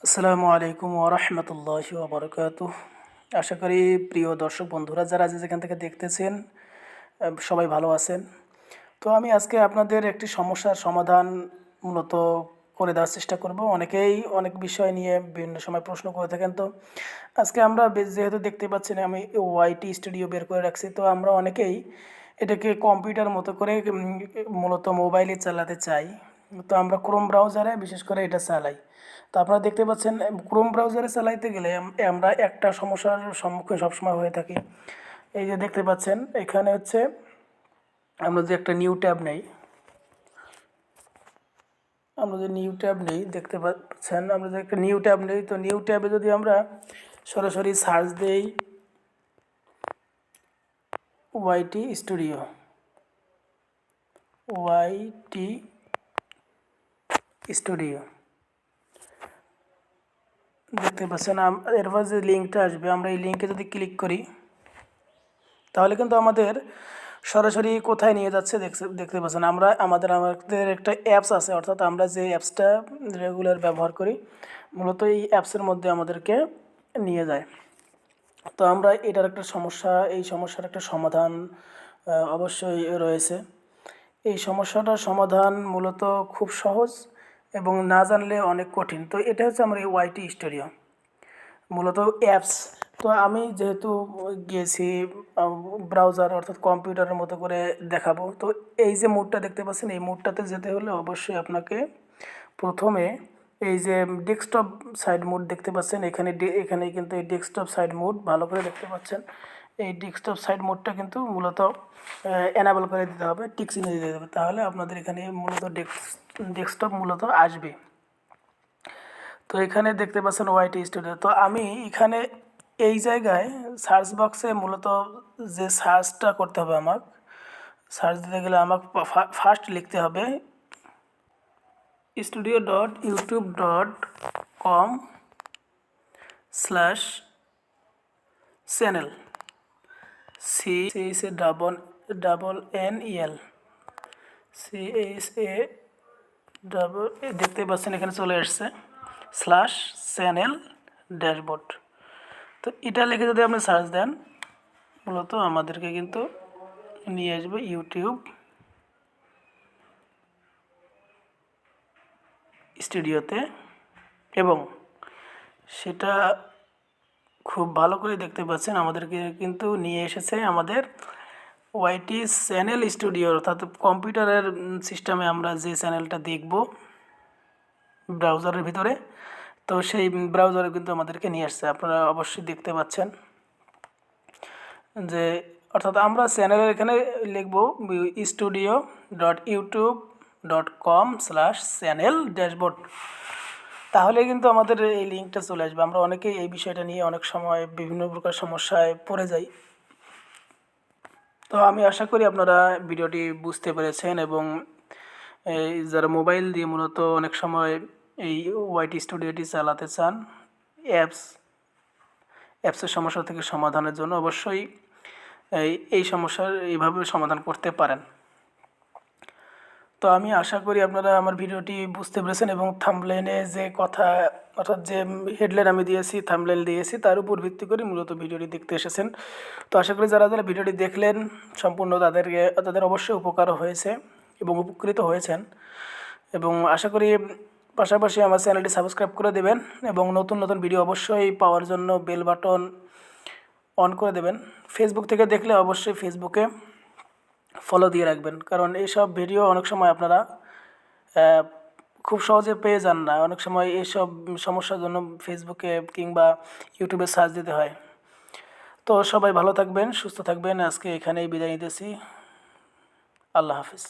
আসসালামু আলাইকুম ওয়া রাহমাতুল্লাহি ওয়া বারাকাতুহু। আশা করি প্রিয় দর্শক বন্ধুরা যারা যেখান থেকে দেখতেছেন সবাই ভালো আছেন। তো আমি আজকে আপনাদের একটি সমস্যার সমাধান মূলত করে দেওয়ার চেষ্টা করব। অনেকেই অনেক বিষয় নিয়ে বিভিন্ন সময় প্রশ্ন করে থাকেন। তো আজকে আমরা যেহেতু দেখতে পাচ্ছেন আমি ওয়াইটি স্টুডিও বের করে রাখছি, তো আমরা অনেকেই এটাকে কম্পিউটার মতো করে মূলত মোবাইলে চালাতে চাই। তো আমরা ক্রোম ব্রাউজারে বিশেষ করে এটা চালাই। তো আপনারা দেখতে পাচ্ছেন ক্রোম ব্রাউজারে চালাইতে গেলে আমরা একটা সমস্যার সম্মুখীন সবসময় হয়ে থাকি। এই যে দেখতে পাচ্ছেন এখানে হচ্ছে আমরা যে একটা নিউ ট্যাব নেই, দেখতে পাচ্ছেন আমরা যে একটা নিউ ট্যাব নেই, তো নিউ ট্যাবে যদি আমরা সরাসরি সার্চ দেই ওয়াইটি স্টুডিও দেখতে পাচ্ছেন এরপর যে লিঙ্কটা আসবে আমরা এই লিঙ্কে যদি ক্লিক করি তাহলে কিন্তু আমাদের সরাসরি কোথায় নিয়ে যাচ্ছে দেখতে পাচ্ছেন। আমাদের একটা অ্যাপস আছে, অর্থাৎ আমরা যে অ্যাপসটা রেগুলার ব্যবহার করি মূলত এই অ্যাপসের মধ্যে আমাদেরকে নিয়ে যায়। তো আমরা এটার একটা সমস্যা, এই সমস্যার একটা সমাধান অবশ্যই রয়েছে। এই সমস্যাটার সমাধান মূলত খুব সহজ এবং না জানলে অনেক কঠিন। তো এটা হচ্ছে আমার এই ওয়াইটি স্টুডিও মূলত অ্যাপস। তো আমি যেহেতু গিয়েছি ব্রাউজার অর্থাৎ কম্পিউটারের মতো করে দেখাবো, তো এই যে মোডটা দেখতে পাচ্ছেন এই মোডটাতে যেতে হলে অবশ্যই আপনাকে প্রথমে এই যে ডেস্কটপ সাইড মোড দেখতে পাচ্ছেন এখানে কিন্তু এই ডেস্কটপ সাইড মোড ভালো করে দেখতে পাচ্ছেন। এই ডেস্কটপ সাইড মোডটা কিন্তু মূলত এনাবেল করে দিতে হবে, টিক চিহ্ন দিতে হবে, তাহলে আপনাদের এখানে মূলত ডেস্কটপ মূলত আসবে। তো এখানে দেখতে পাচ্ছেন ওয়াইটি স্টুডিও। তো আমি এখানে এই জায়গায় সার্চ বক্সে মূলত যে সার্চটা করতে হবে, আমাকে সার্চ দিতে গেলে আমাকে ফার্স্ট লিখতে হবে studio.youtube.com/channel দেখতে পাচ্ছেন এখানে চলে আসছে /channel ড্যাশবোর্ড। তো এটা লিখে যদি আপনি সার্চ দেন মূলত আমাদেরকে কিন্তু নিয়ে আসবে ইউটিউব স্টুডিওতে, এবং সেটা খুব ভালো করে দেখতে পাচ্ছেন আমাদেরকে কিন্তু নিয়ে এসেছে আমাদের ওয়াইটি চ্যানেল স্টুডিও, অর্থাৎ কম্পিউটারের সিস্টেমে আমরা যে চ্যানেলটা দেখব ব্রাউজারের ভিতরে, তো সেই ব্রাউজারে কিন্তু আমাদেরকে নিয়ে আসছে। আপনারা অবশ্যই দেখতে পাচ্ছেন যে অর্থাৎ আমরা চ্যানেলের এখানে লিখব studio.youtube.com/channel ড্যাশবোর্ড, তাহলে কিন্তু আমাদের এই লিঙ্কটা চলে আসবে। আমরা অনেকেই এই বিষয়টা নিয়ে অনেক সময় বিভিন্ন প্রকার সমস্যায় পড়ে যাই। তো আমি আশা করি আপনারা ভিডিওটি বুঝতে পেরেছেন, এবং এই যারা মোবাইল দিয়ে মূলত অনেক সময় এই ওয়াইটি স্টুডিওটি চালাতে চান অ্যাপসের সমস্যা থেকে সমাধানের জন্য অবশ্যই এই সমস্যার এইভাবে সমাধান করতে পারেন। তো আমি আশা করি আপনারা আমার ভিডিওটি বুঝতে পেরেছেন, এবং থাম্বনেইলে যে কথা অর্থাৎ যে হেডলাইন আমি দিয়েছি, থাম্বনেইল দিয়েছি, তার উপর ভিত্তি করে মূলত ভিডিওটি দেখতে এসেছেন। তো আশা করি যারা যারা ভিডিওটি দেখলেন সম্পূর্ণ তাদের অবশ্যই উপকার হয়েছে এবং উপকৃত হয়েছেন, এবং আশা করি পাশাপাশি আমার চ্যানেলটি সাবস্ক্রাইব করে দেবেন, এবং নতুন নতুন ভিডিও অবশ্যই পাওয়ার জন্য বেল বাটন অন করে দেবেন। ফেসবুক থেকে দেখলে অবশ্যই ফেসবুকে ফলো দিয়ে রাখবেন, কারণ এইসব ভিডিও অনেক সময় আপনারা খুব সহজে পেয়ে যান না। অনেক সময় এইসব সমস্যার জন্য ফেসবুকে কিংবা ইউটিউবে সার্চ দিতে হয়। তো সবাই ভালো থাকবেন, সুস্থ থাকবেন। আজকে এখানেই বিদায় নিতেছি। আল্লাহ হাফিজ।